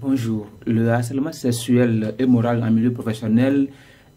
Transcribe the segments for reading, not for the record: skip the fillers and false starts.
Bonjour. Le harcèlement sexuel et moral en milieu professionnel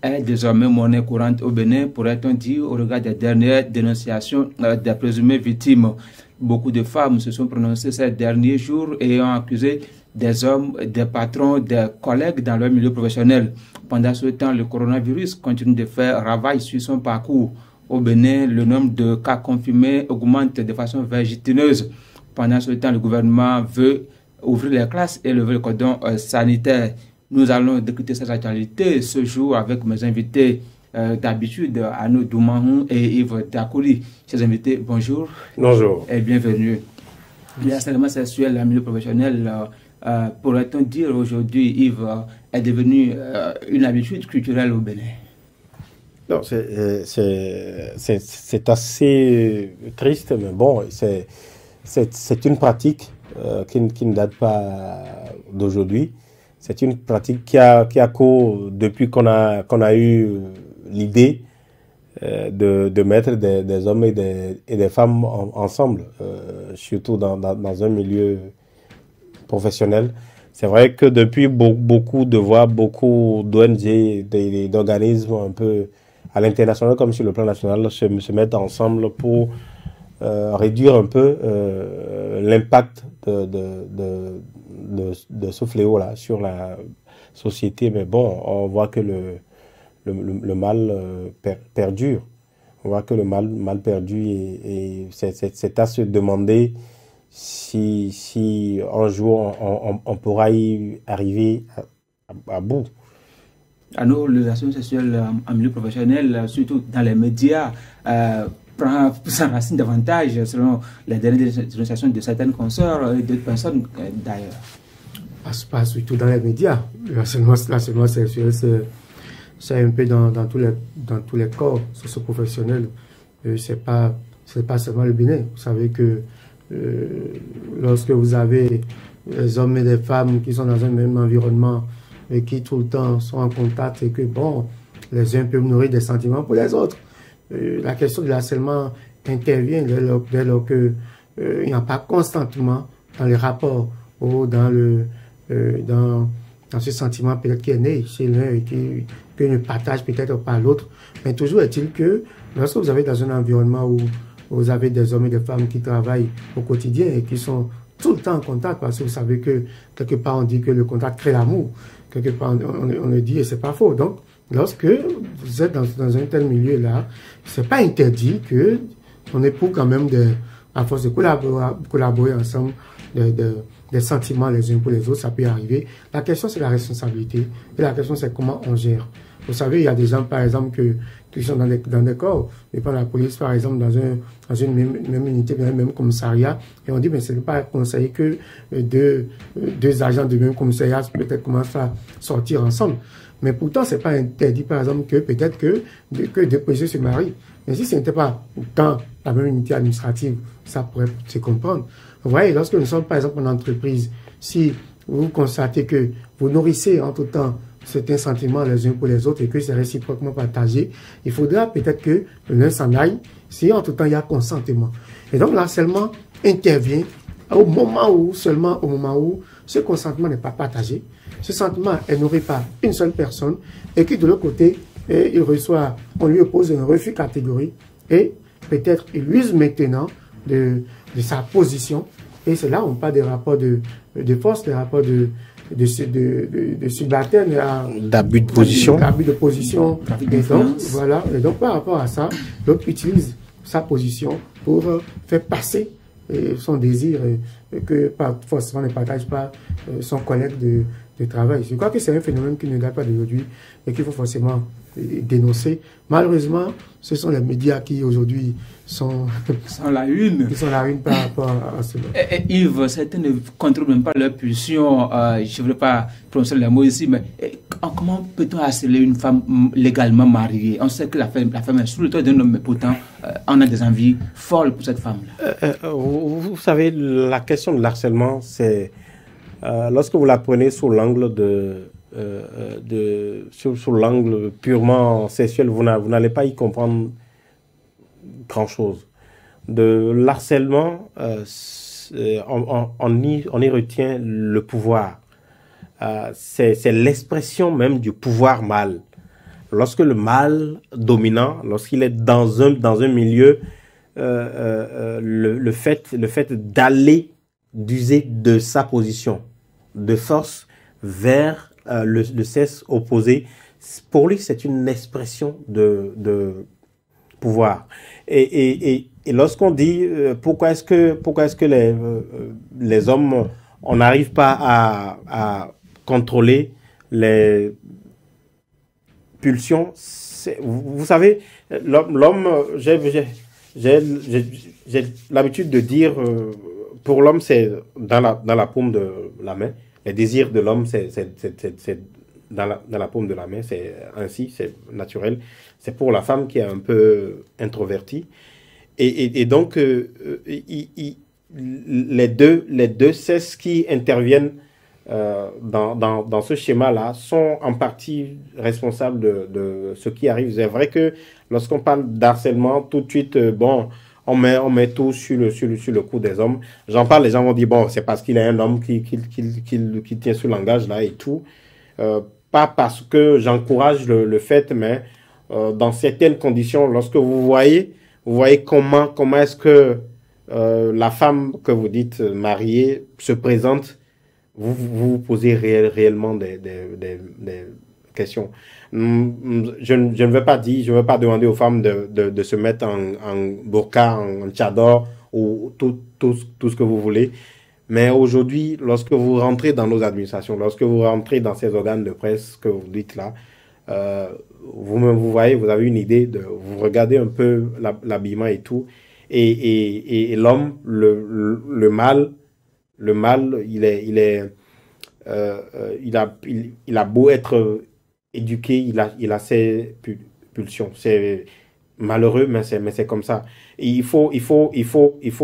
est désormais monnaie courante au Bénin, pourrait-on dire, au regard des dernières dénonciations des présumées victimes. Beaucoup de femmes se sont prononcées ces derniers jours et ont accusé des hommes, des patrons, des collègues dans leur milieu professionnel. Pendant ce temps, le coronavirus continue de faire ravage sur son parcours. Au Bénin, le nombre de cas confirmés augmente de façon vertigineuse. Pendant ce temps, le gouvernement veut ouvrir les classes et lever le cordon sanitaire. Nous allons décrypter cette actualité ce jour avec mes invités d'habitude, Arnaud Doumahou et Yves Dakouli. Chers invités, bonjour. Bonjour. Et bienvenue. Le harcèlement sexuel en milieu professionnel, pourrait-on dire aujourd'hui, Yves, est devenu une habitude culturelle au Bénin? Non, c'est assez triste, mais bon, c'est une pratique qui ne date pas d'aujourd'hui. C'est une pratique qui a cours depuis qu'on a eu l'idée de mettre des hommes et des femmes ensemble, surtout dans un milieu professionnel. C'est vrai que depuis beaucoup de voix, beaucoup d'ONG, d'organismes un peu à l'international comme sur le plan national se mettent ensemble pour réduire un peu l'impact de ce fléau-là sur la société. Mais bon, on voit que le mal perdure. On voit que le mal perdure et c'est à se demander si un jour on pourra y arriver à bout. Arnaud, le harcèlement sexuel en milieu professionnel, surtout dans les médias, prend sa racine davantage selon les dernières dénonciations de certaines consoeurs et d'autres personnes d'ailleurs. Pas surtout dans les médias. Le harcèlement sexuel, c'est un peu dans tous les corps socio-professionnels. C'est pas seulement le Bénin. Vous savez que lorsque vous avez des hommes et des femmes qui sont dans un même environnement et qui tout le temps sont en contact et que, bon, les uns peuvent nourrir des sentiments pour les autres. La question du harcèlement intervient dès lors qu'il n'y a pas constantement dans les rapports ou dans ce sentiment peut-être qui est né chez l'un et que ne partage peut-être pas l'autre. Mais toujours est-il que lorsque vous avez dans un environnement où vous avez des hommes et des femmes qui travaillent au quotidien et qui sont tout le temps en contact, parce que vous savez que quelque part on dit que le contact crée l'amour, quelque part on le dit et c'est pas faux. Donc lorsque vous êtes dans un tel milieu-là, c'est pas interdit que on éprouve quand même à force de collaborer ensemble des sentiments les uns pour les autres, ça peut arriver. La question c'est la responsabilité et la question c'est comment on gère. Vous savez, il y a des gens par exemple qui sont dans des corps, et par la police par exemple dans une même unité, dans un même commissariat, et on dit mais ce n'est pas conseillé que deux agents du même commissariat peut-être commencent à sortir ensemble. Mais pourtant, c'est pas interdit, par exemple, que peut-être que deux policiers se marient. Mais si ce n'était pas dans la même unité administrative, ça pourrait se comprendre. Vous voyez, lorsque nous sommes, par exemple, en entreprise, si vous constatez que vous nourrissez en tout temps certains sentiments les uns pour les autres et que c'est réciproquement partagé, il faudra peut-être que l'un s'en aille si en tout temps il y a consentement. Et donc, l'harcèlement intervient seulement au moment où ce consentement n'est pas partagé. Ce sentiment est nourri par une seule personne et qui de l'autre côté, on lui oppose un refus catégorique et peut-être il use maintenant de sa position. Et c'est là où on parle des rapports de force, des rapports de subalterne, d'abus de position. D'abus de position. Et donc, voilà. Et donc, par rapport à ça, l'autre utilise sa position pour faire passer son désir que forcément ne partage pas son collègue de travail. Je crois que c'est un phénomène qui ne date pas d'aujourd'hui et qu'il faut forcément dénoncer. Malheureusement, ce sont les médias qui aujourd'hui sont la une. Qui sont la une par rapport à cela. Yves, certains ne contrôlent même pas leur pulsion. Je ne veux pas prononcer le mot ici, mais comment peut-on harceler une femme légalement mariée? On sait que la femme est sous le toit d'un homme, mais pourtant, on a des envies folles pour cette femme-là. Vous savez, la question de l'harcèlement, c'est lorsque vous la prenez sous l'angle sous l'angle purement sexuel, vous n'allez pas y comprendre grand-chose. De l'harcèlement, on y retient le pouvoir. c'est l'expression même du pouvoir mâle. Lorsque le mâle dominant, lorsqu'il est dans un milieu, le fait d'aller, d'user de sa position de force vers le sexe opposé, pour lui, c'est une expression de pouvoir. Et lorsqu'on dit pourquoi est-ce que les hommes, on n'arrive pas à contrôler les pulsions, vous savez, l'homme, j'ai l'habitude de dire, pour l'homme, c'est dans la paume de la main. Les désirs de l'homme, c'est dans la paume de la main, c'est ainsi, c'est naturel. C'est pour la femme qui est un peu introvertie. Et donc, les deux sexes qui interviennent dans ce schéma-là sont en partie responsables de ce qui arrive. C'est vrai que lorsqu'on parle d'harcèlement, tout de suite, on met tout sur le coup des hommes. J'en parle, les gens vont dire, bon, c'est parce qu'il est un homme qui tient ce langage-là et tout. Pas parce que j'encourage le fait, mais dans certaines conditions, lorsque vous voyez comment est-ce que la femme que vous dites mariée se présente, vous vous posez réellement des questions. Je ne veux pas dire, je ne veux pas demander aux femmes de se mettre en burqa, en tchador ou tout ce que vous voulez. Mais aujourd'hui, lorsque vous rentrez dans nos administrations, lorsque vous rentrez dans ces organes de presse que vous dites là, vous voyez, vous avez une idée, vous regardez un peu l'habillement et tout, et l'homme, le mâle, il a beau être éduqué, il a ses pulsions. C'est malheureux, mais c'est comme ça. Et il faut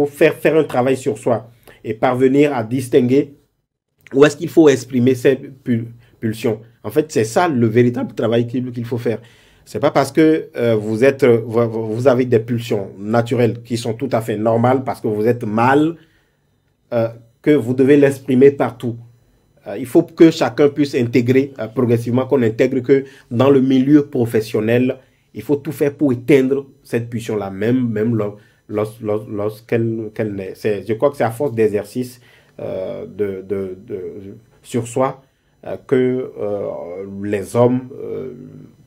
faire un travail sur soi et parvenir à distinguer où est-ce qu'il faut exprimer ses pulsions. En fait, c'est ça le véritable travail qu'il faut faire. C'est pas parce que vous avez des pulsions naturelles qui sont tout à fait normales parce que vous êtes mâle que vous devez l'exprimer partout. Il faut que chacun puisse intégrer progressivement, qu'on intègre que dans le milieu professionnel, il faut tout faire pour éteindre cette pulsion-là, même lorsqu'elle naît. Je crois que c'est à force d'exercice sur soi que les hommes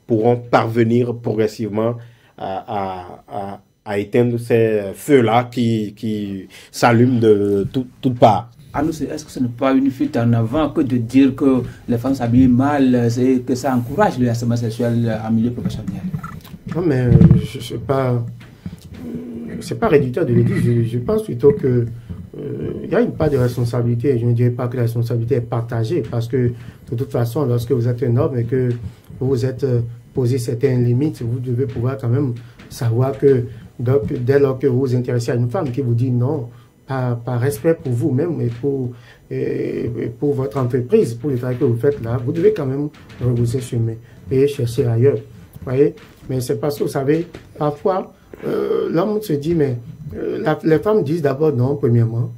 pourront parvenir progressivement à éteindre ces feux-là qui s'allument de toutes parts. Est-ce que ce n'est pas une fuite en avant que de dire que les femmes s'habillent mal, que ça encourage le harcèlement sexuel en milieu professionnel? Non, mais c'est pas réducteur de le dire. Je pense plutôt que il y a une part de responsabilité. Je ne dirais pas que la responsabilité est partagée parce que de toute façon, lorsque vous êtes un homme et que vous vous êtes posé certaines limites, vous devez pouvoir quand même savoir que dès lors que vous vous intéressez à une femme qui vous dit non, par respect pour vous-même et pour votre entreprise, pour le travail que vous faites là, vous devez quand même repousser chemin et chercher ailleurs. Voyez? Mais c'est parce que vous savez, parfois, l'homme se dit, mais les femmes disent d'abord non, premièrement.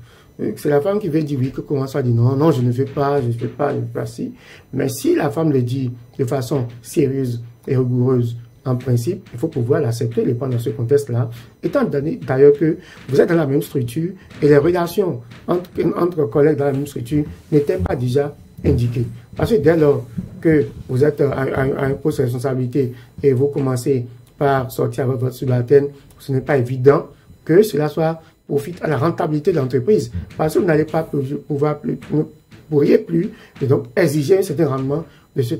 C'est la femme qui veut dire oui, que commence à dire non, non, je ne fais pas, je ne fais pas, je ne fais pas si. Mais si la femme le dit de façon sérieuse et rigoureuse, en principe, il faut pouvoir l'accepter, le prendre dans ce contexte-là, étant donné d'ailleurs que vous êtes dans la même structure et les relations entre collègues dans la même structure n'étaient pas déjà indiquées. Parce que dès lors que vous êtes à un poste de responsabilité et vous commencez par sortir avec votre subalterne, ce n'est pas évident que cela soit profite à la rentabilité de l'entreprise. Parce que vous n'allez pas pourriez plus et donc exiger un certain rendement de ce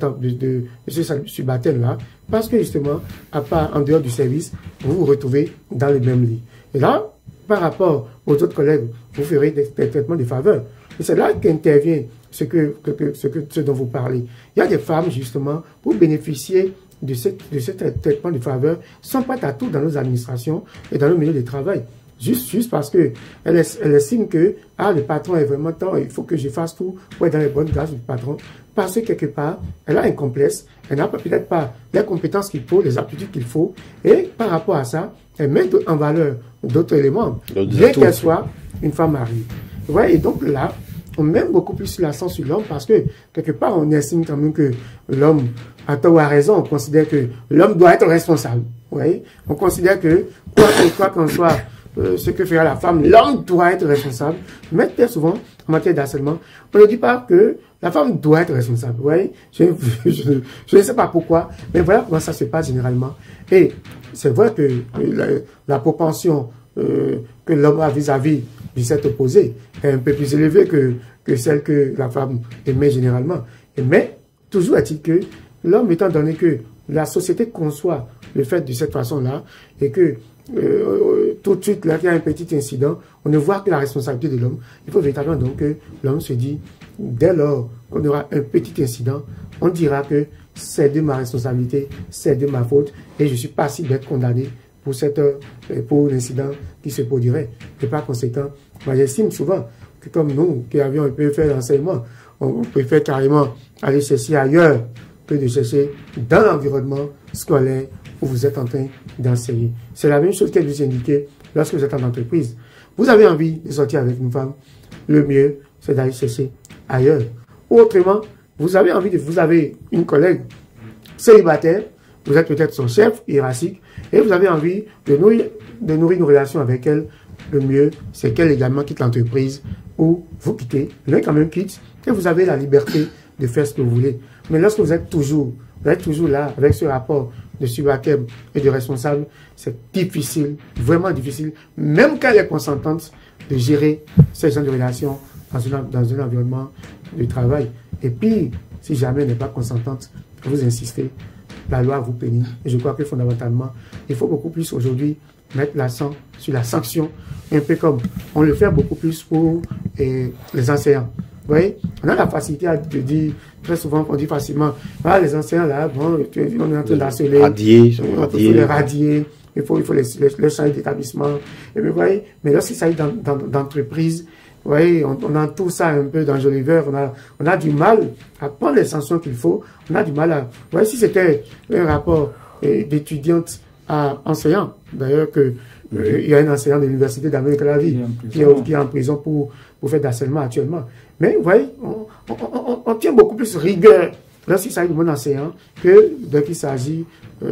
subalterne-là, parce que justement, à part en dehors du service, vous vous retrouvez dans le même lit. Et là, par rapport aux autres collègues, vous ferez des traitements de faveur. Et c'est là qu'intervient ce dont vous parlez. Il y a des femmes, justement, pour bénéficier de ce traitement de faveur, sont pas à tout dans nos administrations et dans le milieu du travail. Juste parce que elle estime que le patron est vraiment temps, il faut que je fasse tout pour être dans les bonnes grâces du patron. Parce que quelque part, elle a un complexe, elle n'a peut-être pas les compétences qu'il faut, les aptitudes qu'il faut, et par rapport à ça, elle met en valeur d'autres éléments, bien qu'elle soit une femme mariée. Ouais, et donc là, on met beaucoup plus l'accent sur l'homme parce que, quelque part, on estime quand même que l'homme, à tort ou à raison, on considère que l'homme doit être responsable. Vous voyez? On considère que, quoi qu'on soit, ce que fera la femme, l'homme doit être responsable. Mais très souvent, en matière d'harcèlement, on ne dit pas que la femme doit être responsable. Vous voyez? Je ne sais pas pourquoi, mais voilà comment ça se passe généralement. Et c'est vrai que la propension que l'homme a vis-à-vis du sexe opposé est un peu plus élevée que celle que la femme émet généralement. Mais toujours est-il que l'homme, étant donné que la société conçoit le fait de cette façon-là, et que tout de suite, là, il y a un petit incident, on ne voit que la responsabilité de l'homme. Il faut véritablement donc que l'homme se dit, dès lors qu'on aura un petit incident, on dira que c'est de ma responsabilité, c'est de ma faute, et je suis pas si d'être condamné pour l'incident qui se produirait. Et par conséquent, moi j'estime souvent que comme nous, qui avions un peu fait l'enseignement, on préfère carrément aller chercher ailleurs que de chercher dans l'environnement scolaire où vous êtes en train d'enseigner. C'est la même chose qu'elle vous indiquait lorsque vous êtes en entreprise. Vous avez envie de sortir avec une femme, le mieux, c'est d'aller chercher ailleurs. Ou autrement, vous avez une collègue célibataire, vous êtes peut-être son chef hiérarchique, et vous avez envie de nourrir une relation avec elle, le mieux, c'est qu'elle également quitte l'entreprise ou vous quittez, l'un quand même quitte, et vous avez la liberté de faire ce que vous voulez. Mais lorsque vous êtes toujours là, avec ce rapport de subalterne et de responsable, c'est difficile, vraiment difficile, même quand elle est consentante, de gérer ces genre de relations dans un environnement de travail. Et puis, si jamais elle n'est pas consentante, vous insistez, la loi vous punit. Et je crois que fondamentalement, il faut beaucoup plus aujourd'hui mettre l'accent sur la sanction, un peu comme on le fait beaucoup plus pour les enseignants. Vous voyez, on a la facilité de dire, très souvent, on dit facilement, ah, les enseignants là, bon, on est en train d'harceler, il faut les radier, il faut les changer d'établissement. Et vous voyez, mais lorsqu'il s'agit d'entreprise, vous voyez, on a tout ça un peu dans Joliver, on a du mal à prendre les sanctions qu'il faut, on a du mal à... Vous voyez, si c'était un rapport d'étudiante à enseignant, d'ailleurs il y a un enseignant de l'université d'Amérique de la Vie qui est en prison pour faire d'harcèlement actuellement. Mais vous voyez, on tient beaucoup plus rigueur lorsqu'il s'agit de mon enseignant que dès qu'il s'agit en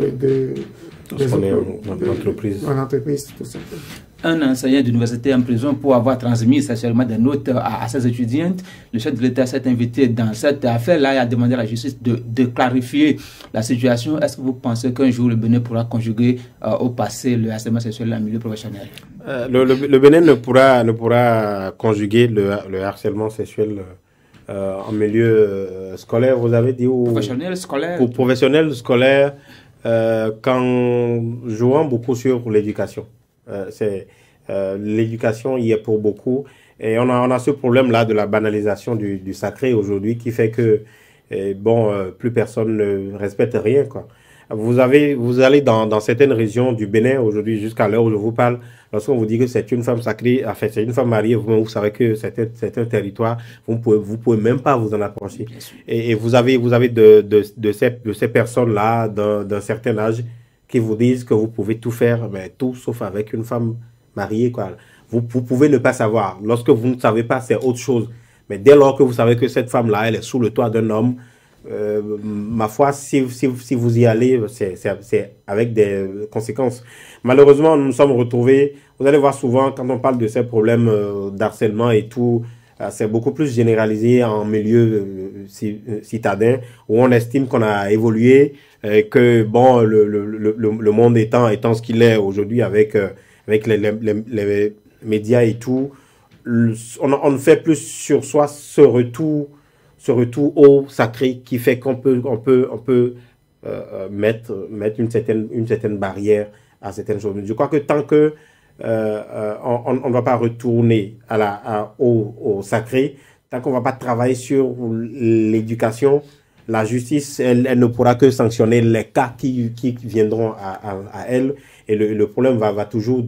entreprise, tout simplement. Un enseignant d'université en prison pour avoir transmis sexuellement des notes à ses étudiantes. Le chef de l'État s'est invité dans cette affaire-là et a demandé à la justice de clarifier la situation. Est-ce que vous pensez qu'un jour le Bénin pourra conjuguer au passé le harcèlement sexuel en milieu professionnel? Le Bénin ne pourra conjuguer le harcèlement sexuel en milieu scolaire, vous avez dit, ou professionnel, scolaire. Pour professionnel, scolaire, qu'en jouant beaucoup sur l'éducation. L'éducation y est pour beaucoup, et on a ce problème là de la banalisation du sacré aujourd'hui qui fait que plus personne ne respecte rien, quoi. Vous allez dans certaines régions du Bénin aujourd'hui, jusqu'à l'heure où je vous parle, lorsqu'on vous dit que c'est une femme sacrée, enfin c'est une femme mariée, vous savez que c'est un territoire, vous pouvez même pas vous en approcher. Et vous avez de ces personnes là d'un certain âge qui vous disent que vous pouvez tout faire, mais tout sauf avec une femme mariée, quoi. Vous pouvez ne pas savoir. Lorsque vous ne savez pas, c'est autre chose. Mais dès lors que vous savez que cette femme-là, elle est sous le toit d'un homme, ma foi, si vous y allez, c'est avec des conséquences. Malheureusement, nous nous sommes retrouvés, vous allez voir souvent, quand on parle de ces problèmes d'harcèlement et tout, c'est beaucoup plus généralisé en milieu citadin, où on estime qu'on a évolué, que bon, le monde étant ce qu'il est aujourd'hui avec les médias et tout, on fait plus sur soi ce retour au sacré qui fait qu'on peut mettre une certaine barrière à certaines choses. Je crois que tant que on ne va pas retourner au sacré, tant qu'on ne va pas travailler sur l'éducation, la justice, elle ne pourra que sanctionner les cas qui viendront à elle, et le problème va toujours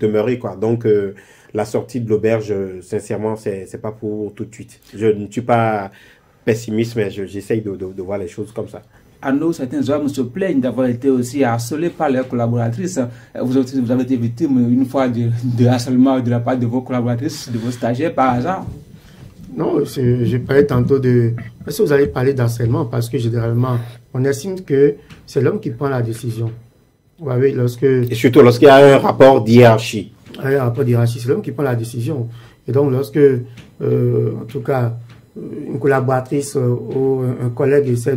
demeurer, quoi. Donc, la sortie de l'auberge, sincèrement, c'est pas pour tout de suite. Je ne suis pas pessimiste, mais j'essaye de voir les choses comme ça. À nous, certains hommes se plaignent d'avoir été aussi harcelés par leurs collaboratrices. Vous avez été victime une fois de harcèlement de la part de vos collaboratrices, de vos stagiaires, par hasard? Non, je parlais tantôt de... Est-ce que vous allez parler d'harcèlement? Parce que généralement, on estime que c'est l'homme qui prend la décision. Vous voyez, lorsque... Et surtout lorsqu'il y a un rapport d'hiérarchie. Un rapport d'hiérarchie, c'est l'homme qui prend la décision. Et donc, lorsque, en tout cas, une collaboratrice ou un collègue essaie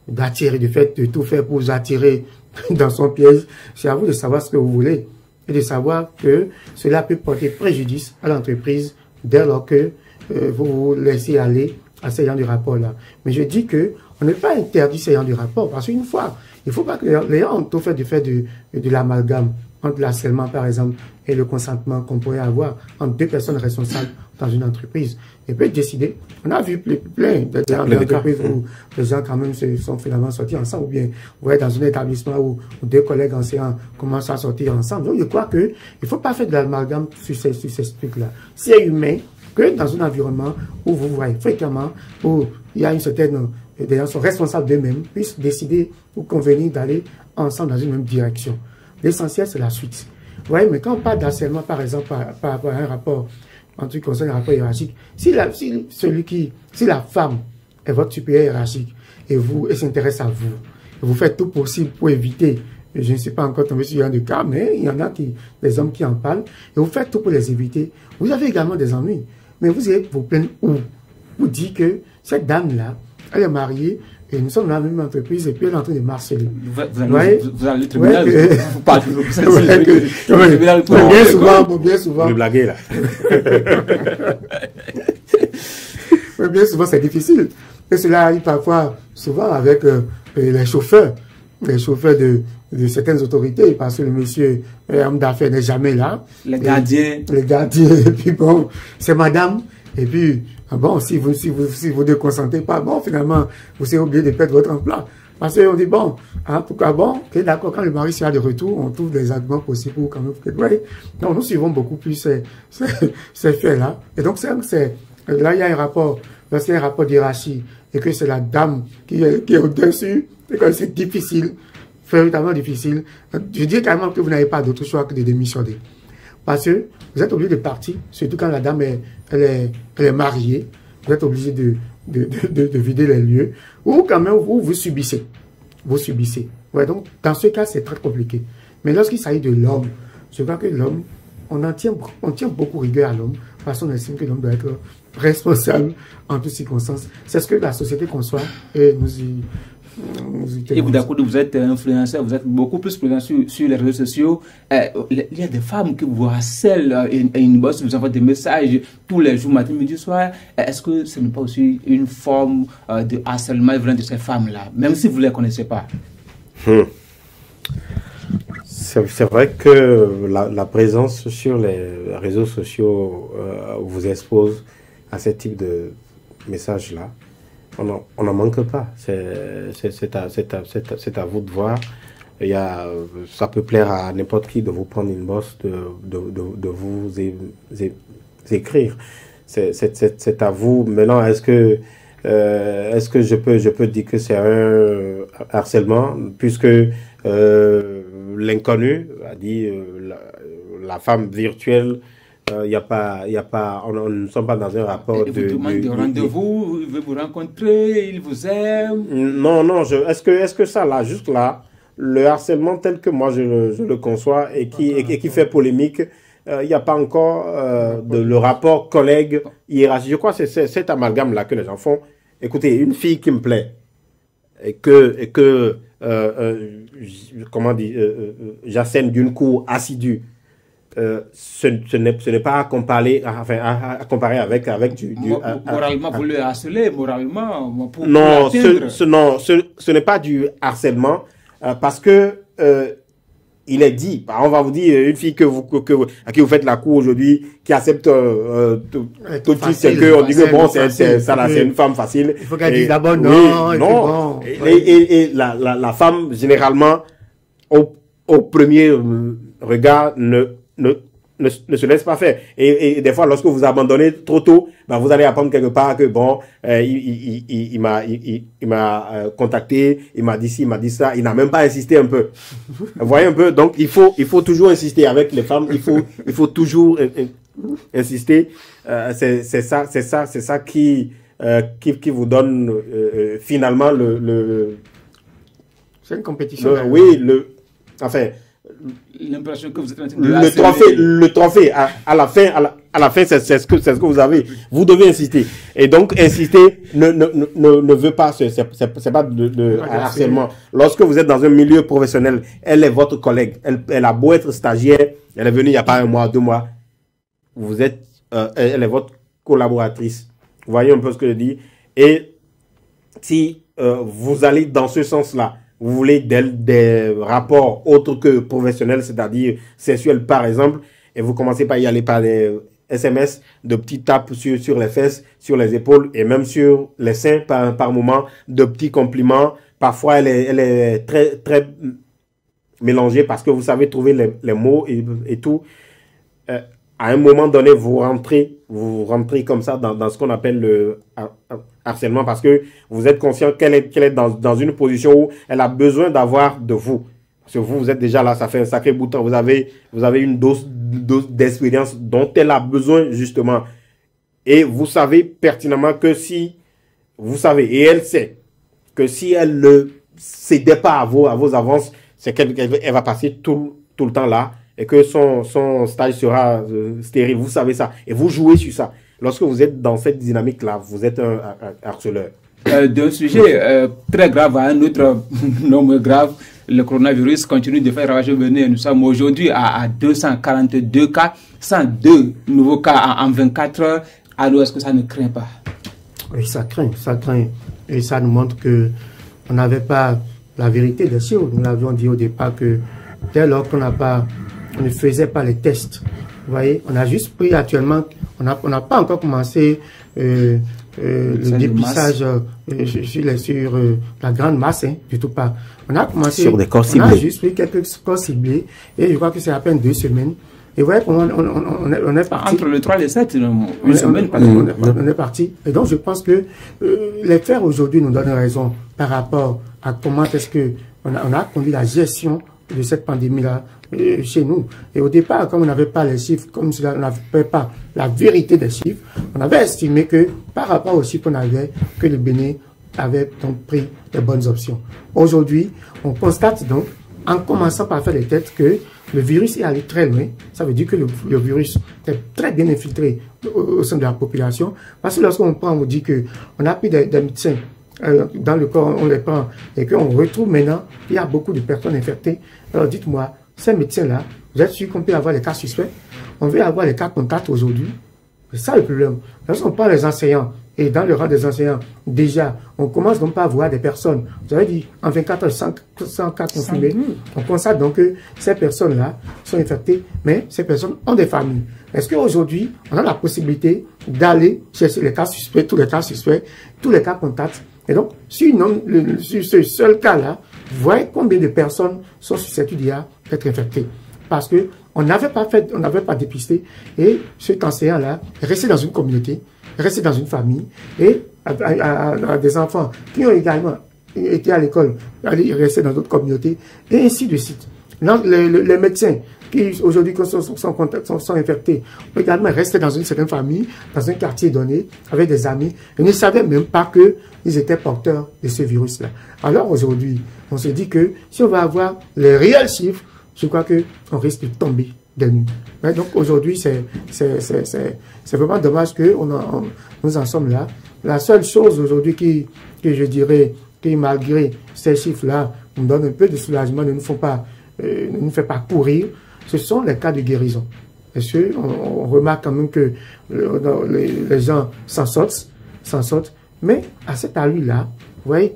d'attirer, de tout faire pour vous attirer dans son piège, c'est à vous de savoir ce que vous voulez et de savoir que cela peut porter préjudice à l'entreprise dès lors que vous vous laissez aller à ce genre de rapport-là. Mais je dis que on n'est pas interdit ce genre de rapport parce qu'une fois, il ne faut pas que les gens ont tout fait de l'amalgame entre l'harcèlement, par exemple, et le consentement qu'on pourrait avoir entre deux personnes responsables dans une entreprise. Et peut décider. On a vu plein d'entreprises où les gens quand même se sont finalement sortis ensemble, ou bien vous voyez dans un établissement où deux collègues enseignants commencent à sortir ensemble. Donc je crois que il ne faut pas faire de l'amalgame sur ces trucs-là. C'est humain que dans un environnement où vous voyez fréquemment, où il y a une certaine, des gens sont responsables d'eux-mêmes, puissent décider ou convenir d'aller ensemble dans une même direction. L'essentiel, c'est la suite. Vous voyez, mais quand on parle d'harcèlement, par exemple, par rapport à un rapport, en ce qui concerne un rapport hiérarchique, si la femme est votre supérieur hiérarchique et s'intéresse à vous, et vous faites tout possible pour éviter, je ne sais pas encore tombé sur un de cas, mais il y en a des hommes qui en parlent, et vous faites tout pour les éviter, vous avez également des ennuis. Mais vous allez vous plaindre où? Vous dites que cette dame-là, elle est mariée, et nous sommes dans la même entreprise, et puis elle est en train de marceler. Vous allez le tribunal, vous parlez bien souvent. Le blaguer, là. Bien souvent, c'est difficile. Et cela arrive parfois, souvent, avec les chauffeurs de certaines autorités, parce que le monsieur, homme d'affaires, n'est jamais là. Les gardiens. Et puis bon, c'est madame. Et puis, bon, si vous ne consentez pas, bon, finalement, vous serez obligé de perdre votre emploi. Parce qu'on dit, bon, en tout cas, bon, ok, d'accord, quand le mari sera de retour, on trouve des arguments possibles pour quand même, ouais. Donc, nous suivons beaucoup plus ces faits-là. Et donc, là, il y a un rapport, lorsqu'il y a un rapport d'hiérarchie, et que c'est la dame qui est au-dessus, et que c'est difficile, véritablement difficile, je dis carrément que vous n'avez pas d'autre choix que de démissionner. Parce que vous êtes obligé de partir, surtout quand la dame elle est mariée, vous êtes obligé de vider les lieux, ou quand même vous subissez. Vous subissez. Ouais, donc, dans ce cas, c'est très compliqué. Mais lorsqu'il s'agit de l'homme, je crois que l'homme, on tient beaucoup rigueur à l'homme, parce qu'on estime que l'homme doit être responsable en toutes circonstances. C'est ce que la société conçoit, et nous y et vous, d'accord, vous êtes influenceur, vous êtes beaucoup plus présent sur les réseaux sociaux. Il y a des femmes qui vous harcèlent et une bosse, vous envoient des messages tous les jours, matin, midi, soir. Est-ce que ce n'est pas aussi une forme de harcèlement venant de ces femmes-là, même si vous ne les connaissez pas? C'est vrai que la présence sur les réseaux sociaux vous expose à ce type de messages-là. On n'en manque pas. C'est à vous de voir. Ça peut plaire à n'importe qui de vous prendre une bosse, de vous écrire. C'est à vous. Maintenant, est-ce que je peux dire que c'est un harcèlement, puisque l'inconnu a dit la femme virtuelle. On ne sommes pas dans un rapport de... Il vous demande de rendez-vous, il veut vous rencontrer, il vous aime. Non, est-ce que ça, là, juste là, le harcèlement tel que moi je le conçois et qui fait polémique, il n'y a pas encore le rapport collègue hiérarchique. Je crois que c'est cet amalgame-là que les gens font. Écoutez, une fille qui me plaît et que j'assène d'une cour assidue, ce n'est pas à comparer avec du moralement, vous le harcelez, moralement, pour non, ce n'est pas du harcèlement, parce que il est dit, on va vous dire, une fille à qui vous faites la cour aujourd'hui, qui accepte tout de suite, c'est qu'on dit que bon, c'est une femme facile. Il faut qu'elle dise d'abord non. Oui, non. Et la femme, généralement, au premier regard, ne se laisse pas faire. Et des fois, lorsque vous abandonnez trop tôt, vous allez apprendre quelque part que bon, il m'a contacté, il m'a dit ci, il m'a dit ça, il n'a même pas insisté un peu. Vous voyez un peu, donc il faut toujours insister avec les femmes, il faut toujours insister, c'est ça qui vous donne finalement c'est une compétition. Oui, enfin, l'impression que vous êtes en train de le trophée à la fin, c'est ce que vous avez. Vous devez insister. Et donc, insister ne veut pas, c'est pas de harcèlement. Lorsque vous êtes dans un milieu professionnel, elle est votre collègue. Elle a beau être stagiaire, elle est venue il n'y a pas 1 mois, 2 mois. Elle est votre collaboratrice. Vous voyez un peu ce que je dis. Et si vous allez dans ce sens-là, vous voulez des rapports autres que professionnels, c'est-à-dire sexuels par exemple, et vous commencez par y aller par des SMS, de petites tapes sur les fesses, sur les épaules et même sur les seins par moment, de petits compliments. Parfois, elle est très, très mélangée parce que vous savez trouver les mots et tout. À un moment donné, vous rentrez comme ça dans ce qu'on appelle le harcèlement parce que vous êtes conscient qu'elle est dans une position où elle a besoin d'avoir de vous. Parce que vous êtes déjà là, ça fait un sacré bout de temps. Vous avez une dose d'expérience dont elle a besoin justement. Et vous savez pertinemment que si, vous savez, et elle sait, que si elle ne cédait pas à vos avances, c'est qu'elle va passer tout le temps là. Et que son stage sera stérile. Vous savez ça. Et vous jouez sur ça. Lorsque vous êtes dans cette dynamique-là, vous êtes un harceleur. D'un sujet très grave à un autre non moins grave, le coronavirus continue de faire ravager au Bénin. Nous sommes aujourd'hui à 242 cas, 102 nouveaux cas en 24 heures. Alors, est-ce que ça ne craint pas? Oui, ça craint. Et ça nous montre que on n'avait pas la vérité des choses. Nous l'avions dit au départ que dès lors qu'on ne faisait pas les tests. Vous voyez, on a juste pris actuellement, on n'a pas encore commencé le dépistage sur la grande masse, hein, du tout pas. On a commencé sur des corps ciblés. On a juste pris quelques corps ciblés et je crois que c'est à peine 2 semaines. Et vous voyez comment on est parti. Entre le 3 et le 7, on est parti. Et donc je pense que les faits aujourd'hui nous donnent raison par rapport à comment est-ce que on a conduit la gestion de cette pandémie-là chez nous. Et au départ, comme on n'avait pas les chiffres, comme on n'avait pas la vérité des chiffres, on avait estimé que par rapport aux chiffres qu'on avait, que le Bénin avait donc pris les bonnes options. Aujourd'hui, on constate donc, en commençant par faire les tests, que le virus est allé très loin. Ça veut dire que le virus est très bien infiltré au sein de la population. Parce que lorsqu'on prend, on dit qu'on a pris des médecins dans le corps, on les prend et qu'on retrouve maintenant qu'il y a beaucoup de personnes infectées. Alors dites-moi, ces médecins-là, vous êtes sûr qu'on peut avoir les cas suspects? On veut avoir les cas contacts aujourd'hui. C'est ça le problème. Lorsqu'on prend les enseignants, et dans le rang des enseignants, déjà, on commence donc pas à voir des personnes. Vous avez dit, en 24 heures, 100 cas confirmés. On constate donc que ces personnes-là sont infectées, mais ces personnes ont des familles. Est-ce qu'aujourd'hui, on a la possibilité d'aller chercher les cas suspects, tous les cas suspects, tous les cas contacts? Et donc, sur ce seul cas-là, vous voyez combien de personnes sont susceptibles d'être infectées. Parce que on n'avait pas dépisté, et cet enseignant-là est resté dans une communauté, rester dans une famille, et à des enfants qui ont également été à l'école, aller rester dans d'autres communautés, et ainsi de suite. Les médecins qui aujourd'hui sont infectés ont également resté dans une certaine famille, dans un quartier donné, avec des amis, et ne savaient même pas qu'ils étaient porteurs de ce virus-là. Alors aujourd'hui, on se dit que si on va avoir les réels chiffres, je crois qu'on risque de tomber des nues. Donc aujourd'hui, c'est vraiment dommage que nous en sommes là. La seule chose aujourd'hui que je dirais, qui malgré ces chiffres-là, nous donne un peu de soulagement, ne nous fait pas courir, ce sont les cas de guérison. Parce qu'on remarque quand même que les gens s'en sortent, mais à cet allure-là, vous voyez,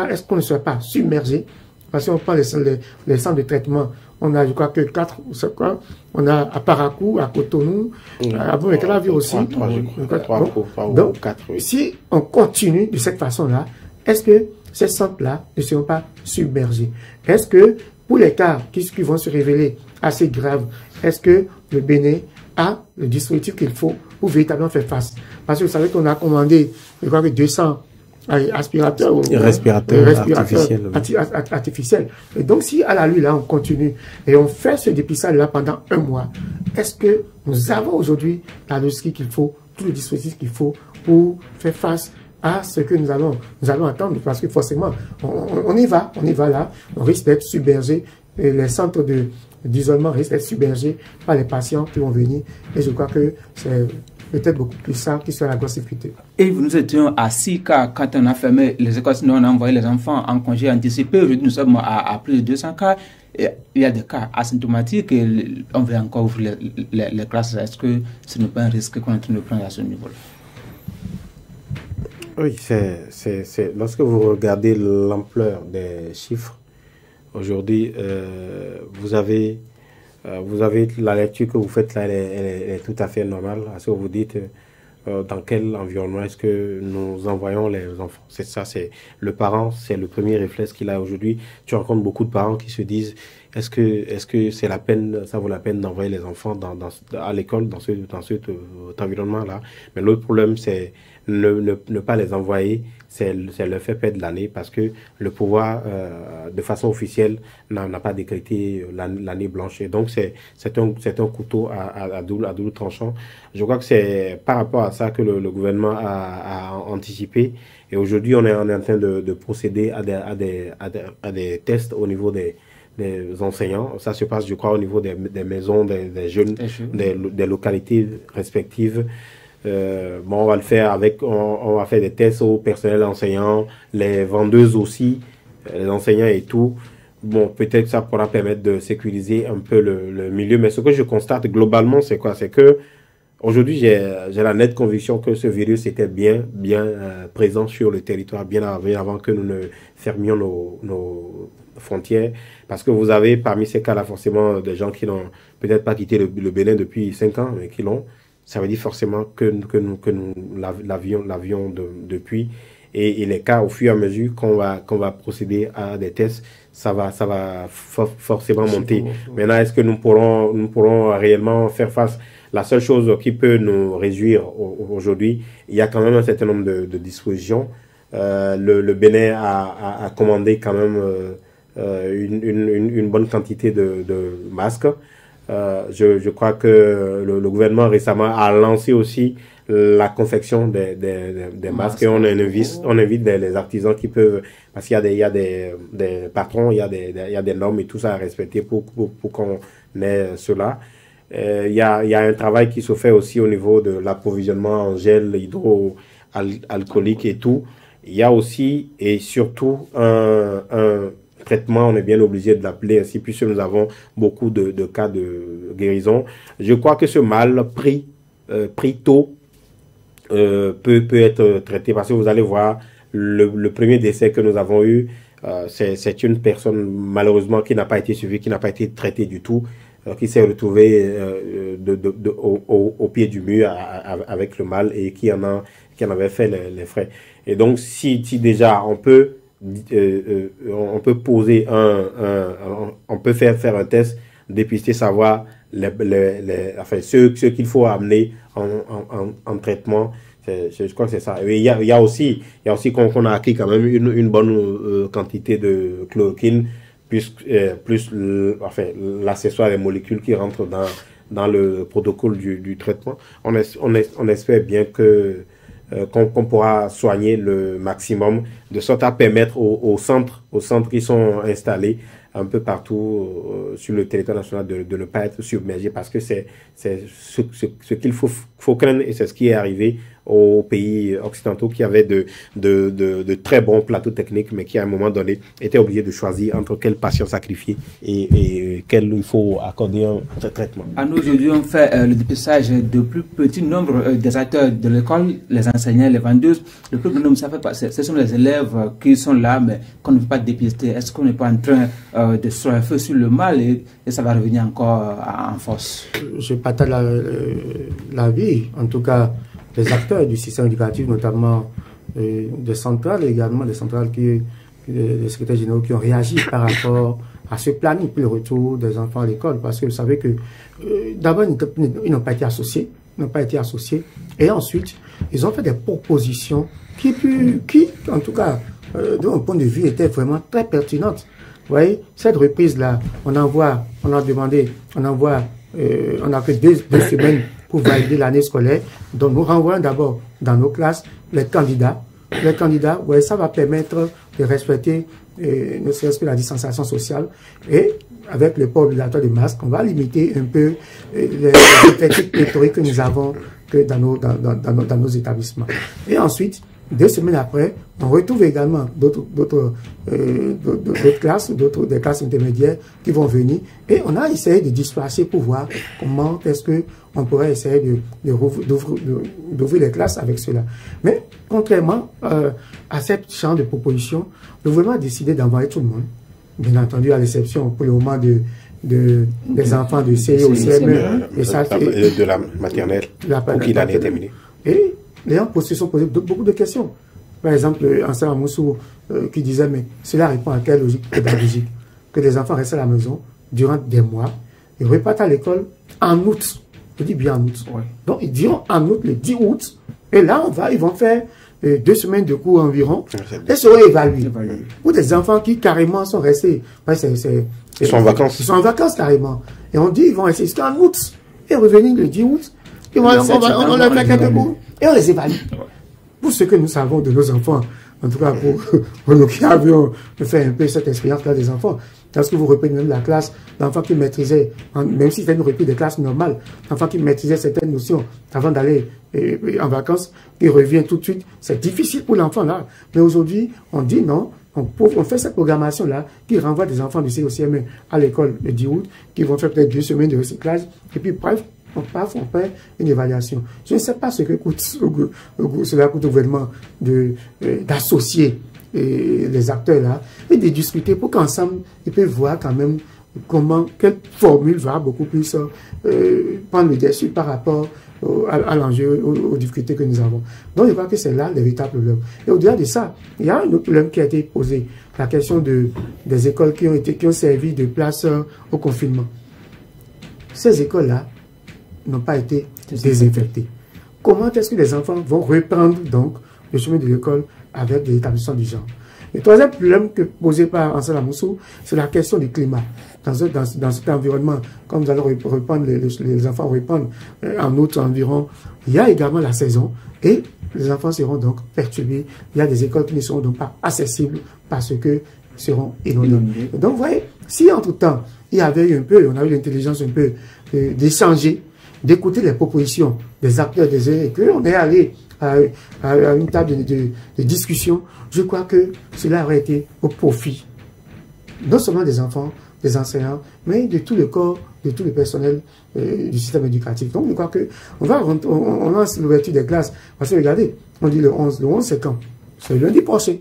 est-ce qu'on ne serait pas submergé? Parce qu'on prend les centres de traitement, on a, je crois que 4, c'est quoi? On a à Parakou, à Cotonou, à Bourg-et-Calavie aussi. 3 ou 4. Si on continue de cette façon-là, est-ce que ces centres-là ne seront pas submergés? Est-ce que, pour les cas qui vont se révéler assez graves, est-ce que le Bénin a le dispositif qu'il faut pour véritablement faire face? Parce que vous savez qu'on a commandé, je crois que 200 aspirateur ou respirateur artificiel. Et donc, si à la lui, là, on continue et on fait ce dépistage-là pendant 1 mois, est-ce que nous avons aujourd'hui la logistique qu'il faut, tout le dispositif qu'il faut pour faire face à ce que nous allons attendre? Parce que forcément, on y va là, on risque d'être submergé, et les centres d'isolement risquent d'être submergés par les patients qui vont venir. Et je crois que c'est peut-être beaucoup plus ça qui sera la grosse difficulté. Et nous étions à 6 cas quand on a fermé les écoles, sinon on a envoyé les enfants en congé anticipé. Aujourd'hui, nous sommes à plus de 200 cas. Et il y a des cas asymptomatiques et on veut encore ouvrir les classes. Est-ce que ce n'est pas un risque qu'on est en train de prendre à ce niveau-là? Oui, lorsque vous regardez l'ampleur des chiffres, aujourd'hui, vous avez la lecture que vous faites là, elle est tout à fait normale. Parce que vous dites dans quel environnement est-ce que nous envoyons les enfants. C'est ça, c'est le parent, c'est le premier réflexe qu'il a aujourd'hui. Tu rencontres beaucoup de parents qui se disent est-ce que c'est la peine, ça vaut la peine d'envoyer les enfants à l'école dans cet environnement-là. Mais l'autre problème, c'est ne pas les envoyer, c'est le fait perdre l'année parce que le pouvoir, de façon officielle, n'a pas décrété l'année blanche. Et donc, c'est un couteau à double tranchant. Je crois que c'est par rapport à ça que le gouvernement a anticipé. Et aujourd'hui, on est en train de procéder à des tests au niveau des enseignants. Ça se passe, je crois, au niveau des maisons, des jeunes, des localités respectives. On va le faire on va faire des tests au personnel enseignant, les vendeuses aussi, les enseignants et tout. Bon, peut-être ça pourra permettre de sécuriser un peu le milieu. Mais ce que je constate globalement, c'est quoi? C'est que aujourd'hui, j'ai la nette conviction que ce virus était bien présent sur le territoire, bien avant que nous ne fermions nos frontières. Parce que vous avez parmi ces cas-là forcément des gens qui n'ont peut-être pas quitté le Bénin depuis 5 ans, mais qui l'ont. Ça veut dire forcément que nous l'avions depuis. Et les cas, au fur et à mesure qu'on va procéder à des tests, ça va forcément monter. Maintenant, est-ce que nous pourrons réellement faire face? La seule chose qui peut nous réjouir aujourd'hui, il y a quand même un certain nombre de dispositions. Le Bénin a commandé quand même une bonne quantité de masques. Je crois que le gouvernement récemment a lancé aussi la confection des masques et on invite les artisans qui peuvent, parce qu'il y a des patrons, il y a des normes et tout ça à respecter pour qu'on ait cela. Il y a un travail qui se fait aussi au niveau de l'approvisionnement en gel hydroalcoolique et tout. Il y a aussi et surtout un traitement, on est bien obligé de l'appeler ainsi, puisque nous avons beaucoup de cas de guérison. Je crois que ce mal pris tôt peut être traité, parce que vous allez voir, le premier décès que nous avons eu, c'est une personne malheureusement qui n'a pas été suivie, qui n'a pas été traitée du tout, qui s'est retrouvée au pied du mur avec le mal et qui en avait fait les frais. Et donc si déjà on peut poser on peut faire un test, dépister, savoir ce qu'il faut amener en traitement. Je crois que c'est ça. Et il y a aussi qu'on a acquis quand même une bonne quantité de chloroquine, plus l'accessoire des molécules qui rentrent dans le protocole du traitement. On espère bien qu'on pourra soigner le maximum, de sorte à permettre aux centres qui sont installés un peu partout sur le territoire national de ne pas être submergés, parce que c'est ce qu'il faut craindre, et c'est ce qui est arrivé aux pays occidentaux qui avaient de très bons plateaux techniques, mais qui à un moment donné étaient obligés de choisir entre quel patient sacrifier et quel il faut accorder un traitement. À nous, aujourd'hui, on fait le dépistage de plus petit nombre des acteurs de l'école, les enseignants, les vendeuses. Le plus grand nombre, ça fait pas. Ce sont les élèves qui sont là, mais qu'on ne veut pas dépister. Est-ce qu'on n'est pas en train de se faire feu sur le mal et ça va revenir encore en force? Je partage l'avis, en tout cas, des acteurs du système éducatif, notamment des centrales également, des centrales des secrétaires généraux qui ont réagi par rapport à ce planning pour le retour des enfants à l'école, parce que vous savez que d'abord ils n'ont pas été associés, et ensuite ils ont fait des propositions qui, en tout cas, de mon point de vue, était vraiment très pertinente. Vous voyez, cette reprise-là, on a que deux semaines pour valider l'année scolaire. Donc, nous renvoyons d'abord dans nos classes les candidats. Les candidats, ouais, ça va permettre de respecter ne serait-ce que la distanciation sociale. Et avec le port obligatoire de masque, on va limiter un peu les effectifs pléthoriques que nous avons dans nos établissements. Et ensuite, 2 semaines après, on retrouve également d'autres classes, des classes intermédiaires qui vont venir. Et on a essayé de disperser pour voir comment est-ce qu'on pourrait essayer d'ouvrir les classes avec cela. Mais contrairement à cette champ de proposition, le gouvernement a décidé d'envoyer tout le monde. Bien entendu, à l'exception pour le moment des enfants de CE au CME et de la maternelle pour qui l'année est terminée. Et les gens se sont posés beaucoup de questions. Par exemple, Ansel Moussou qui disait, mais cela répond à quelle logique pédagogique? Que les enfants restent à la maison durant des mois et repartent à l'école en août. Je dis bien en août. Ouais. Donc, ils diront en août, le 10 août. Et là, ils vont faire 2 semaines de cours environ et seront évalués. Pour des enfants qui carrément sont restés. Ils sont en vacances. Ils sont en vacances carrément. Et on dit, ils vont rester jusqu'en août. Et revenir le 10 août. Et on leur fait quelques cours. Et on les évalue. Pour ce que nous savons de nos enfants, en tout cas pour nous qui avions fait un peu cette expérience-là des enfants, lorsque vous reprenez même la classe, l'enfant qui maîtrisait, même si c'était une reprise des classes normales, l'enfant qui maîtrisait certaines notions avant d'aller en vacances, il revient tout de suite, c'est difficile pour l'enfant là. Mais aujourd'hui, on dit non, on fait cette programmation-là qui renvoie des enfants du COCM à l'école le 10 août, qui vont faire peut-être 2 semaines de recyclage, et puis bref, on fait une évaluation. Je ne sais pas ce que cela coûte au gouvernement d'associer les acteurs là et de discuter pour qu'ensemble ils peuvent voir quand même quelle formule va beaucoup plus prendre le dessus par rapport à l'enjeu, aux difficultés que nous avons. Donc je crois que c'est là le véritable problème. Et au-delà de ça, il y a un autre problème qui a été posé, la question des écoles qui ont servi de place au confinement. Ces écoles-là n'ont pas été désinfectées. Comment est-ce que les enfants vont reprendre donc le chemin de l'école avec des établissements du genre? Le troisième problème posé par Ansel Moussou, c'est la question du climat. Dans cet environnement, comme nous allons reprendre, les enfants reprendre en août environ, il y a également la saison et les enfants seront donc perturbés. Il y a des écoles qui ne seront donc pas accessibles parce que seront inondées. Donc, vous voyez, si entre-temps, il y avait eu un peu, on a eu l'intelligence un peu d'échanger, d'écouter les propositions des acteurs des uns et qu'on est allé à une table de discussion, je crois que cela aurait été au profit non seulement des enfants, des enseignants, mais de tout le corps, de tout le personnel du système éducatif. Donc je crois on lance l'ouverture des classes, parce que regardez, on dit le 11 c'est quand? C'est lundi prochain.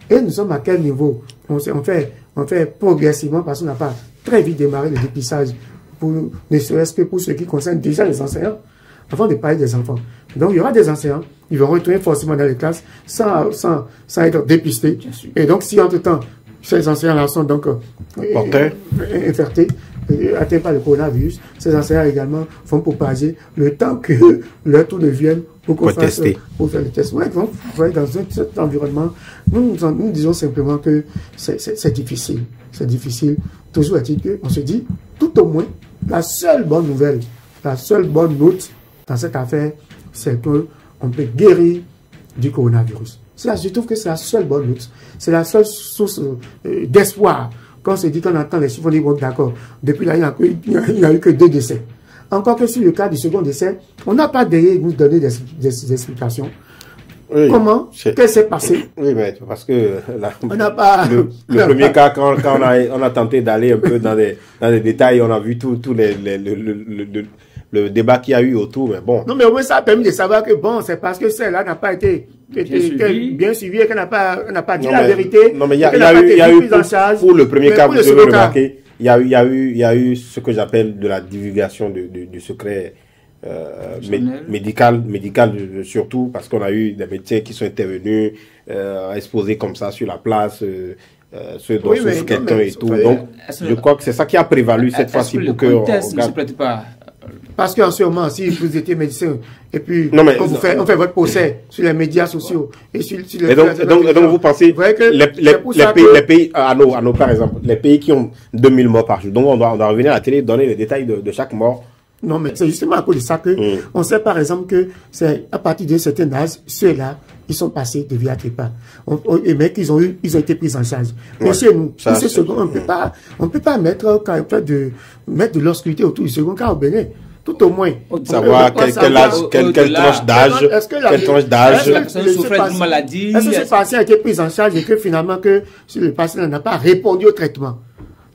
Et nous sommes à quel niveau? On fait progressivement parce qu'on n'a pas très vite démarré le dépistage, ne serait-ce que pour ce qui concerne déjà les enseignants, avant de parler des enfants. Donc, il y aura des enseignants, ils vont retourner forcément dans les classes sans être dépistés. Et donc, si entre-temps, ces enseignants-là sont donc infectés, atteints par le coronavirus, ces enseignants également vont propager le temps que leur tour de vienne pour qu'on fasse pour faire le test. Ouais, donc, vous voyez, dans cet environnement, nous disons simplement que c'est difficile. C'est difficile. Toujours est-il qu'on se dit, tout au moins, la seule bonne nouvelle, la seule bonne note dans cette affaire, c'est qu'on peut guérir du coronavirus. Je trouve que c'est la seule bonne note. C'est la seule source d'espoir. Quand on se dit qu'on entend les chiffres, on dit, bon, d'accord, depuis là, il n'y a eu que 2 décès. Encore que sur le cas du second décès, on n'a pas derrière nous donner des explications. Oui, comment? Qu'est-ce qui s'est passé? Oui, mais parce que on n'a pas le premier cas, quand on a tenté d'aller un peu dans les détails, on a vu tout le débat qu'il y a eu autour, mais bon. Non, mais au moins ça a permis de savoir que bon, c'est parce que celle-là n'a pas été bien suivie et qu'elle n'a pas dit la vérité. Non, mais il y a eu pour le premier cas, vous devez remarquer, il y a eu ce que j'appelle de la divulgation du secret médical surtout, parce qu'on a eu des médecins qui sont intervenus, exposés comme ça sur la place, ceux dont souffre quelqu'un et tout. Donc, je crois que c'est ça qui a prévalu cette fois-ci pour que test ne se prête pas. Parce qu'en ce moment, si vous étiez médecin, et puis non, mais, on fait votre procès sur les médias sociaux, et sur les... Et donc vous pensez que les pays, à nos, par exemple, les pays qui ont 2000 morts par jour, donc on doit revenir à la télé, donner les détails de chaque mort. Non, mais c'est justement à cause de ça que on sait par exemple que c'est à partir d'un certain âge, ceux-là, ils sont passés de vie à trépas. Et mais ils ont été pris en charge. Mais chez nous, ça, ce second, on peut pas mettre de l'obscurité autour du second cas au Bénin. Tout au moins. Savoir quelle tranche d'âge, ça souffrait d'une maladie. Est-ce que ce patient a été pris en charge et que finalement que le patient n'a pas répondu au traitement?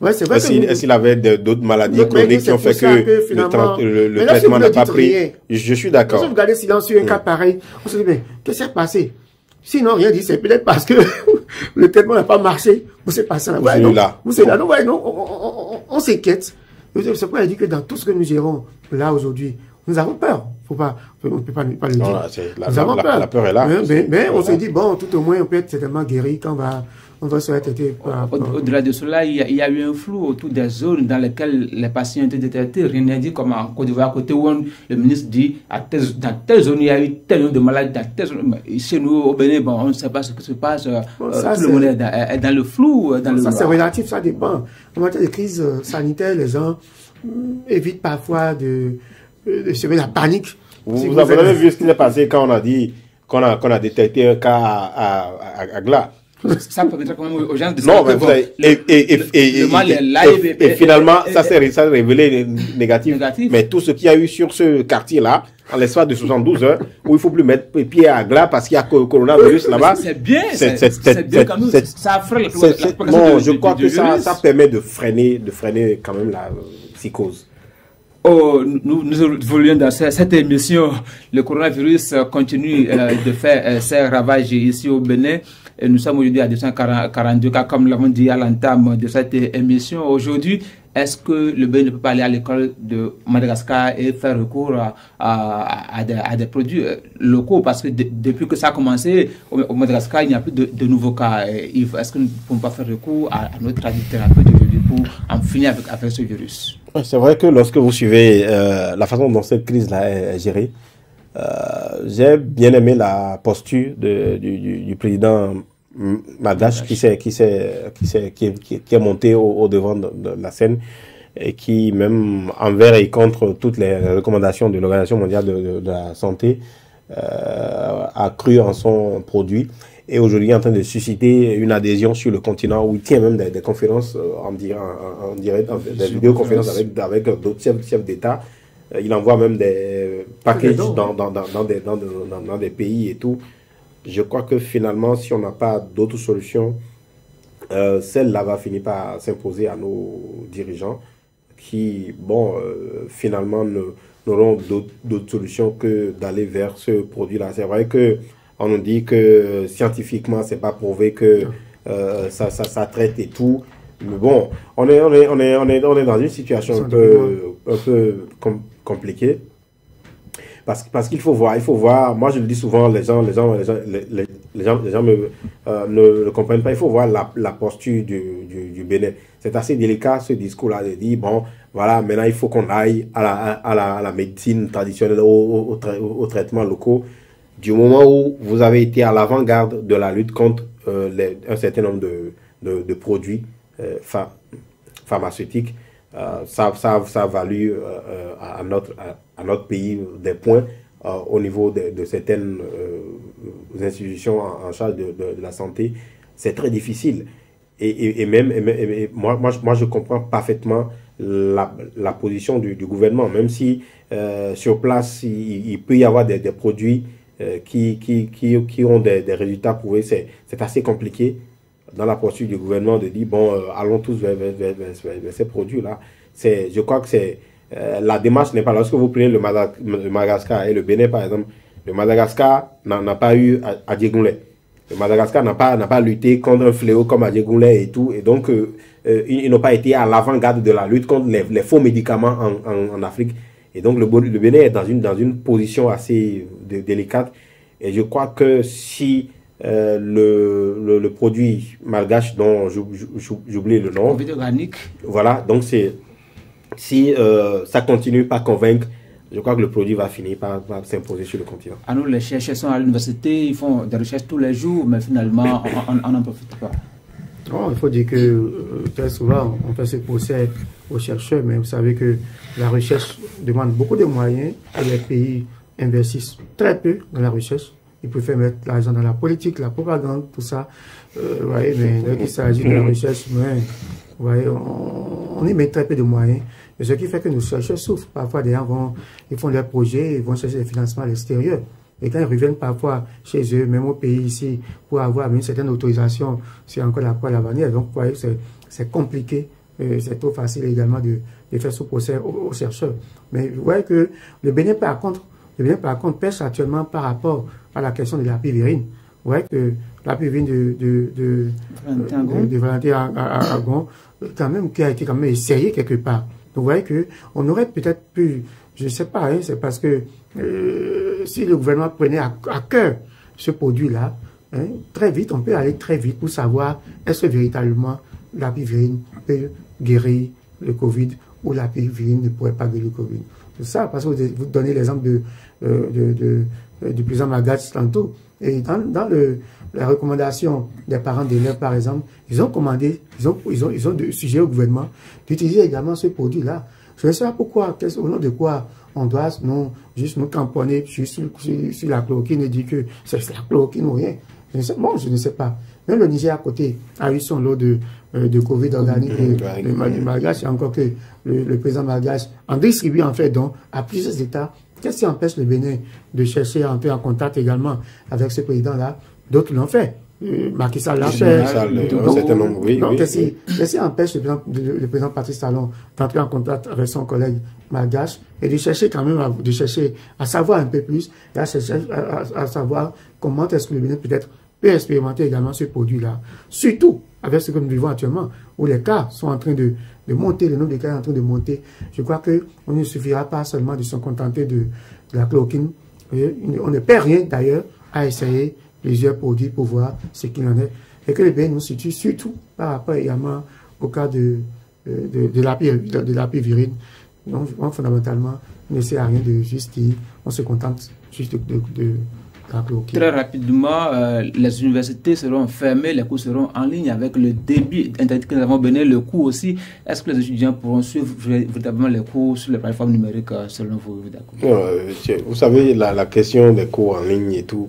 Ouais, c'est vrai. Est-ce qu'il avait d'autres maladies chroniques qui ont fait que le traitement n'a pas pris? Je suis d'accord. Si vous regardez silence sur un cas pareil, on se dit, mais qu'est-ce qui s'est passé? Sinon, rien dit, c'est peut-être parce que le traitement n'a pas marché pour ces patients-là. On s'inquiète. C'est pourquoi il dit que dans tout ce que nous gérons là aujourd'hui, nous avons peur. On ne peut pas le dire. Non, nous avons peur. La peur est là. Mais on se dit, bon, tout au moins, on peut être certainement guéri quand on va se faire traiter. Au-delà de cela, il y a eu un flou autour des zones dans lesquelles les patients ont été détectés. Rien n'est dit comme en Côte d'Ivoire, à côté où le ministre dit dans telle zone, il y a eu tel nombre de malades, dans telle zone. Chez nous, au Bénin, bon, on ne sait pas ce qui se passe. Tout le monde est dans le flou. Ça, c'est relatif, ça dépend. En matière de crise sanitaire, les gens évitent parfois de semer la panique. Vous avez vu ce qui s'est passé quand on a dit qu'on a détecté un cas à Gla. Ça permettra quand même aux gens de savoir et finalement, ça s'est révélé négatif. Mais tout ce qu'il y a eu sur ce quartier-là, en l'espace de 72 heures, où il ne faut plus mettre pied à Gla parce qu'il y a coronavirus là-bas. C'est bien, c'est bien quand même. Ça freine non, je crois que ça permet de freiner quand même la psychose. Oh, nous évoluons dans cette émission. Le coronavirus continue de faire ses ravages ici au Bénin. Et nous sommes aujourd'hui à 242 cas, comme l'avons dit à l'entame de cette émission. Aujourd'hui, est-ce que le Bénin ne peut pas aller à l'école de Madagascar et faire recours à des produits locaux? Parce que depuis que ça a commencé, au Madagascar, il n'y a plus de nouveaux cas. Est-ce que nous ne pouvons pas faire recours à notre tradithérapeute aujourd'hui pour en finir avec ce virus? C'est vrai que lorsque vous suivez la façon dont cette crise-là est gérée, j'ai bien aimé la posture du président Magash qui est monté au devant de la scène et qui, même envers et contre toutes les recommandations de l'Organisation mondiale de la santé, a cru en son produit. Et aujourd'hui, il est en train de susciter une adhésion sur le continent où il tient même des conférences en direct, des vidéoconférences avec d'autres chefs d'État. Il envoie même des packages dans des pays et tout. Je crois que finalement, si on n'a pas d'autres solutions, celle-là va finir par s'imposer à nos dirigeants qui, finalement, n'auront d'autres solutions que d'aller vers ce produit-là. C'est vrai que on nous dit que scientifiquement, c'est pas prouvé que ça traite et tout. Mais bon, on est dans une situation un peu compliquée. Parce qu'il faut voir, moi je le dis souvent, les gens ne le comprennent pas. Il faut voir la posture du Bénin. C'est assez délicat ce discours-là de dire, bon, voilà, maintenant il faut qu'on aille à la médecine traditionnelle, aux traitements locaux. Du moment où vous avez été à l'avant-garde de la lutte contre un certain nombre de produits pharmaceutiques, ça a valu à notre pays des points au niveau de certaines institutions en charge de la santé. C'est très difficile. Et moi, je comprends parfaitement la position du gouvernement, même si sur place, il peut y avoir des produits qui ont des résultats prouvés. C'est assez compliqué dans la posture du gouvernement de dire, bon, allons tous vers ces produits-là. Je crois que la démarche n'est pas là. Lorsque vous prenez le Madagascar et le Bénin, par exemple, le Madagascar n'a pas eu Adjegunle. Le Madagascar n'a pas lutté contre un fléau comme Adjegunle et tout. Et donc, ils n'ont pas été à l'avant-garde de la lutte contre les faux médicaments en Afrique. Et donc, le Bénin est dans une position assez délicate. Et je crois que si le produit malgache dont j'oublie le nom. Organique. Voilà, donc si ça continue par convaincre je crois que le produit va finir par s'imposer sur le continent. À nous, les chercheurs sont à l'université, ils font des recherches tous les jours, mais finalement, on n'en profite pas. Non, il faut dire que très souvent, on fait ce procès aux chercheurs, mais vous savez que la recherche demande beaucoup de moyens et les pays investissent très peu dans la recherche. Ils préfèrent mettre l'argent dans la politique, la propagande, tout ça. Mais dès qu'il s'agit de la recherche, on y met très peu de moyens. Et ce qui fait que nos chercheurs souffrent. Parfois, des gens ils font leurs projets, ils vont chercher des financements à l'extérieur. Et quand ils reviennent parfois chez eux, même au pays ici, pour avoir une certaine autorisation, c'est encore la croix à la bannière. Donc, vous voyez, c'est compliqué. C'est trop facile également de faire ce procès aux chercheurs. Mais vous voyez que le Bénin, par contre, pêche actuellement par rapport à la question de l'apivirine. Vous voyez que l'apivirine de Valentin Agon, quand même, qui a été quand même essayé quelque part. Donc, vous voyez que on aurait peut-être pu, je ne sais pas, c'est parce que si le gouvernement prenait à cœur ce produit-là, très vite, on peut aller très vite pour savoir est-ce que véritablement l'apivirine peut guérir le Covid ou l'apivirine ne pourrait pas guérir le Covid. C'est ça, parce que vous donnez l'exemple du président Malgache tantôt. Et dans la recommandation des parents d'élèves, par exemple, ils ont commandé, ils ont suggéré au gouvernement d'utiliser également ce produit-là. Je ne sais pas pourquoi, au nom de quoi on doit juste nous camponner sur la chloroquine et dire que c'est la chloroquine ou rien. Je ne sais pas. Même le Niger à côté a eu son lot de Covid organique et Malgache, c'est encore que le président Malgache en distribue en fait donc à plusieurs États. Qu'est-ce qui empêche le Bénin de chercher à entrer en contact également avec ce président-là? D'autres l'ont fait. Macky Sall l'a fait. Qu'est-ce qui empêche le président Patrice Talon d'entrer en contact avec son collègue Malgache et de chercher quand même à savoir un peu plus et à savoir comment est-ce que le Bénin peut expérimenter également ce produit-là. Surtout avec ce que nous vivons actuellement, où les cas sont en train de monter, le nombre de cas est en train de monter. Je crois qu'on ne suffira pas seulement de se contenter de la chloroquine. On ne perd rien d'ailleurs à essayer plusieurs produits pour voir ce qu'il en est. Et que le Bénin nous situe surtout par rapport également au cas de l'apivirine. Donc, fondamentalement, on ne sait à rien de juste dire, on se contente juste de Très rapidement, les universités seront fermées, les cours seront en ligne avec le débit Internet que nous avons donné, le coût aussi. Est-ce que les étudiants pourront suivre véritablement les cours sur les plateformes numériques selon vous? Vous savez, la question des cours en ligne et tout,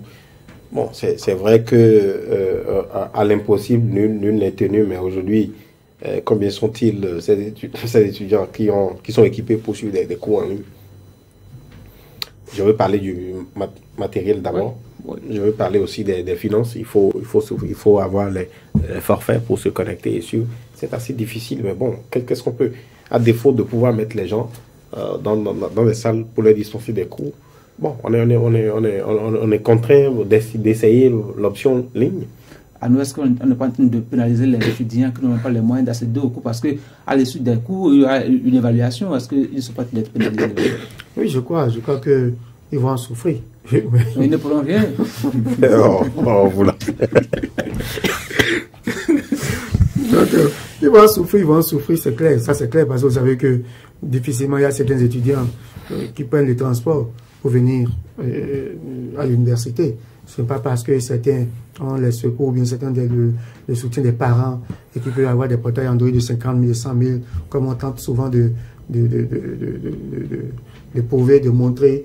bon, c'est vrai que à l'impossible, nul n'est tenu, mais aujourd'hui, combien sont-ils ces étudiants qui sont équipés pour suivre des cours en ligne? Je veux parler du matériel d'abord. Oui. Je veux parler aussi des finances. Il faut avoir les forfaits pour se connecter et suivre. C'est assez difficile, mais bon, qu'est-ce qu'on peut, à défaut de pouvoir mettre les gens dans les salles pour leur dispenser des cours, bon, on est contraint d'essayer l'option ligne. À nous, est-ce qu'on n'est pas en train de pénaliser les étudiants qui n'ont pas les moyens d'accéder aux cours? Parce qu'à l'issue des cours, il y a une évaluation. Est-ce qu'ils ne sont pas d'être pénalisés? Oui, je crois qu'ils vont en souffrir. Ils ne pourront rien. Voilà. Donc, ils vont en souffrir, c'est clair. Ça, c'est clair parce que vous savez que difficilement, il y a certains étudiants qui prennent le transport pour venir à l'université. Ce n'est pas parce que certains ont les secours ou bien certains le soutien des parents et qui peuvent avoir des portails Android de 50 000, 100 000, comme on tente souvent de prouver, de montrer.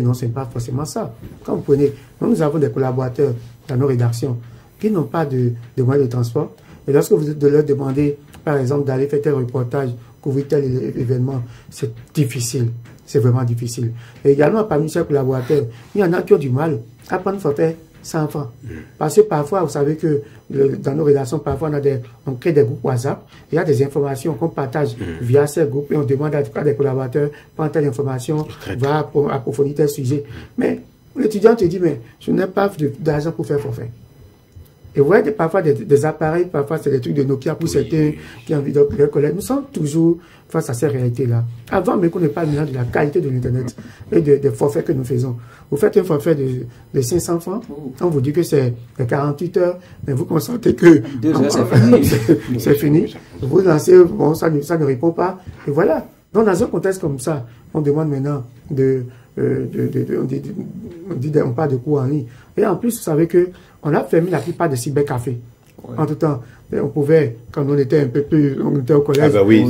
Non, ce n'est pas forcément ça. Quand vous prenez, nous avons des collaborateurs dans nos rédactions qui n'ont pas de moyens de transport. Et lorsque vous leur demandez, par exemple, d'aller faire tel reportage, couvrir tel événement, c'est difficile. C'est vraiment difficile. Et également, parmi ces collaborateurs, il y en a qui ont du mal à prendre forfait sans francs. Parce que parfois, vous savez que dans nos relations, parfois, on crée des groupes WhatsApp. Il y a des informations qu'on partage via ces groupes et on demande à des collaborateurs, prendre telle information, va approfondir tel sujet. Mais l'étudiant te dit, mais je n'ai pas d'argent pour faire forfait. Et vous voyez, parfois, des appareils, parfois, c'est des trucs de Nokia pour certains qui ont envie de leurs collègues. Nous sommes toujours face à ces réalités-là. Avant, mais qu'on ne parle maintenant de la qualité de l'Internet et des forfaits que nous faisons. Vous faites un forfait de 500 francs, on vous dit que c'est 48 heures, mais vous constatez que 2 heures, c'est fini. C'est fini. Vous lancez, bon, ça ne répond pas. Et voilà. Donc, dans un contexte comme ça, on demande maintenant on parle de cours en ligne. Et en plus, vous savez que on a fermé la plupart des cybercafés. Ouais. En tout temps, on pouvait, quand on était un peu plus, on était au collège. Ah ben oui,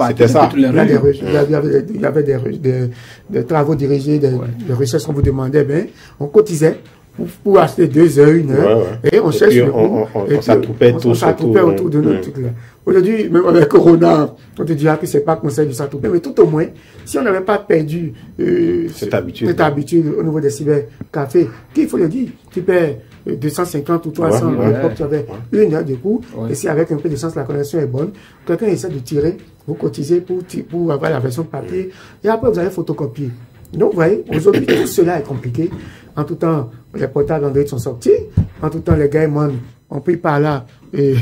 c'était ça. Il y avait des travaux dirigés, des recherches qu'on vous demandait, ben, on cotisait pour acheter 2 heures, 1 heure, et on cherche le cours. On s'attroupait autour de notre truc là. Aujourd'hui, même avec Corona, on te dira que c'est pas conseil de s'attrouper, mais tout au moins, si on n'avait pas perdu cette habitude au niveau des cybercafés, qu'il faut le dire, tu perds 250 ou 300, à l'époque tu avais 1 heure de cours, et si avec un peu de chance la connexion est bonne, quelqu'un essaie de tirer, vous cotisez pour avoir la version papier, et après vous allez photocopier. Donc vous voyez, aujourd'hui tout cela est compliqué. En tout temps, les portables Android sont sortis, en tout temps les gamers ont pris par là, et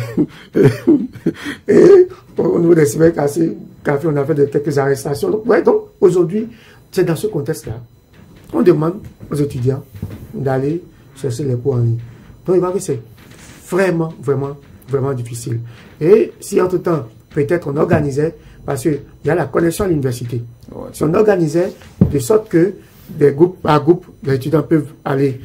au niveau des cybercafés, on a fait quelques arrestations. Donc, donc aujourd'hui, c'est dans ce contexte-là, on demande aux étudiants d'aller chercher les cours en ligne. Donc, il va que c'est vraiment, vraiment, vraiment difficile. Et si en tout temps, peut-être on organisait, parce qu'il y a la connexion à l'université, si on organisait de sorte que des groupes par groupe, les étudiants peuvent aller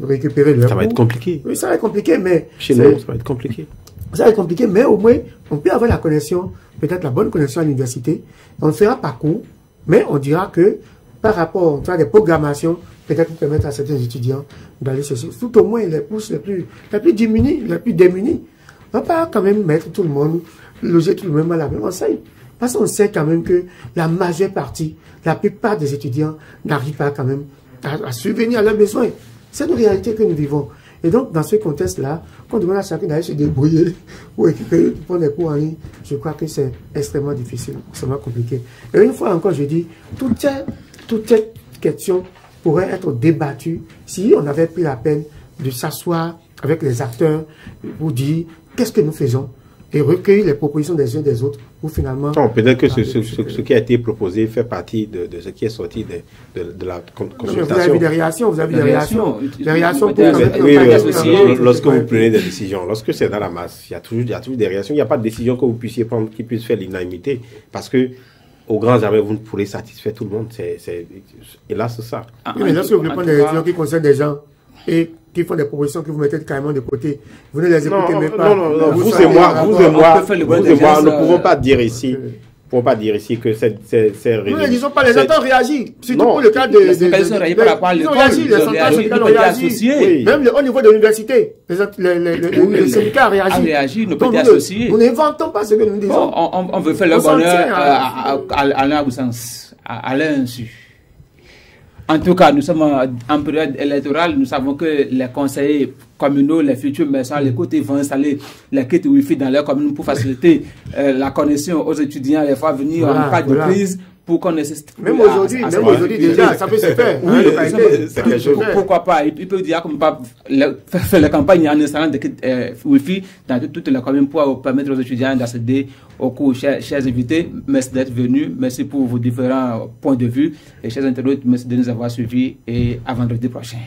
récupérer leur cours. Ça va être compliqué. Oui, ça va être compliqué, mais... Chez nous, ça va être compliqué. Ça va être compliqué, mais au moins, on peut avoir la connexion, peut-être la bonne connexion à l'université. On ne fera pas cours, mais on dira que par rapport à des programmations, peut-être pour permettre à certains étudiants d'aller chercher, tout au moins les pousses les plus démunis. On ne va pas quand même mettre tout le monde, loger tout le monde à la même enseigne. Parce qu'on sait quand même que la majeure partie, la plupart des étudiants n'arrivent pas quand même à subvenir à leurs besoins. C'est une réalité que nous vivons. Et donc, dans ce contexte-là, quand on demande à chacun d'aller se débrouiller ou récupérer, pour prendre des cours en ligne, je crois que c'est extrêmement difficile, extrêmement compliqué. Et une fois encore, je dis, toute cette question pourrait être débattue si on avait pris la peine de s'asseoir avec les acteurs pour dire qu'est-ce que nous faisons et recueillir les propositions des uns des autres pour finalement... Peut-être que ce qui a été proposé fait partie de ce qui est sorti de la consultation. Vous avez vu des réactions, Des réactions lorsque vous prenez des décisions, lorsque c'est dans la masse, il y a toujours des réactions. Il n'y a pas de décision que vous puissiez prendre qui puisse faire l'unanimité. Parce que, au grand jamais, vous ne pourrez satisfaire tout le monde. Et là, c'est ça. Oui, mais lorsque vous prenez des décisions qui concernent des gens et qui font des propositions que vous mettez carrément de côté, vous ne les écoutez même pas. Non, vous et moi, nous ne pouvons pas dire ici. Pour pas dire ici que c'est nous ne disons pas, les gens ont réagi. Surtout pour le cas de... Ils ont réagi, les syndicats ont réagi. Même au niveau de l'université, les syndicats ont réagi. Nous peut associer. Nous n'inventons pas ce que nous disons. On veut faire le bonheur à l'absence, à l'insu. En tout cas, nous sommes en période électorale. Nous savons que les conseillers communaux, les futurs médecins, les côtés vont installer les kits Wi-Fi dans leurs communes pour faciliter la connexion aux étudiants, les fois venir en cas de crise. Pour qu'on nécessite. Même aujourd'hui, déjà, ça peut se faire. Oui, pourquoi pas? Il peut dire comme pas faire la campagne en installant des kits Wi-Fi dans toutes les communes pour permettre aux étudiants d'accéder aux cours. Chers invités, merci d'être venus. Merci pour vos différents points de vue. Et chers internautes, merci de nous avoir suivis et à vendredi prochain.